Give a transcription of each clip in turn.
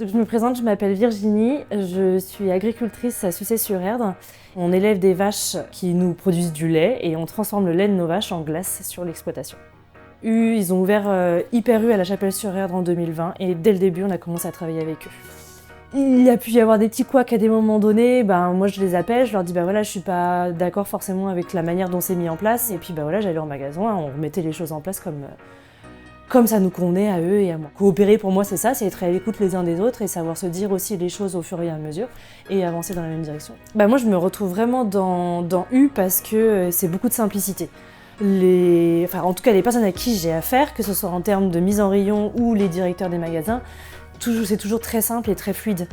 Je me présente, je m'appelle Virginie, je suis agricultrice à Sucé-sur-Erdre. On élève des vaches qui nous produisent du lait et on transforme le lait de nos vaches en glace sur l'exploitation. Ils ont ouvert Hyper U à la Chapelle-sur-Erdre en 2020 et dès le début on a commencé à travailler avec eux. Il y a pu y avoir des petits couacs à des moments donnés, moi je les appelle, je leur dis voilà je suis pas d'accord forcément avec la manière dont c'est mis en place et puis voilà j'allais en magasin, on remettait les choses en place comme ça nous convenait à eux et à moi. Coopérer pour moi c'est ça, c'est être à l'écoute les uns des autres et savoir se dire aussi les choses au fur et à mesure et avancer dans la même direction. Moi je me retrouve vraiment dans U parce que c'est beaucoup de simplicité. En tout cas les personnes à qui j'ai affaire, que ce soit en termes de mise en rayon ou les directeurs des magasins, c'est toujours très simple et très fluide.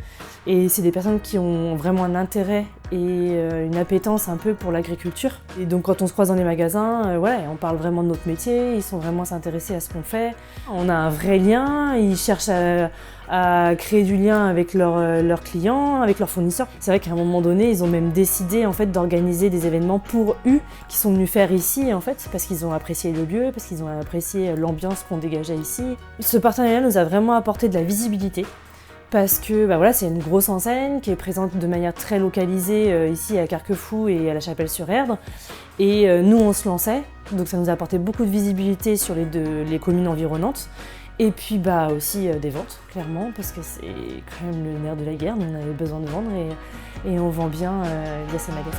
Et c'est des personnes qui ont vraiment un intérêt et une appétence un peu pour l'agriculture. Et donc quand on se croise dans les magasins, on parle vraiment de notre métier, ils sont vraiment s'intéresser à ce qu'on fait. On a un vrai lien, ils cherchent à créer du lien avec leurs clients, avec leurs fournisseurs. C'est vrai qu'à un moment donné, ils ont même décidé en fait, d'organiser des événements pour eux, qui sont venus faire ici en fait, parce qu'ils ont apprécié le lieu, parce qu'ils ont apprécié l'ambiance qu'on dégageait ici. Ce partenariat nous a vraiment apporté de la visibilité. Parce que c'est une grosse enseigne qui est présente de manière très localisée ici à Carquefou et à la Chapelle-sur-Erdre. Et nous, on se lançait, donc ça nous a apporté beaucoup de visibilité sur les communes environnantes. Et puis aussi des ventes, clairement, parce que c'est quand même le nerf de la guerre, nous on avait besoin de vendre et on vend bien via ces magasins.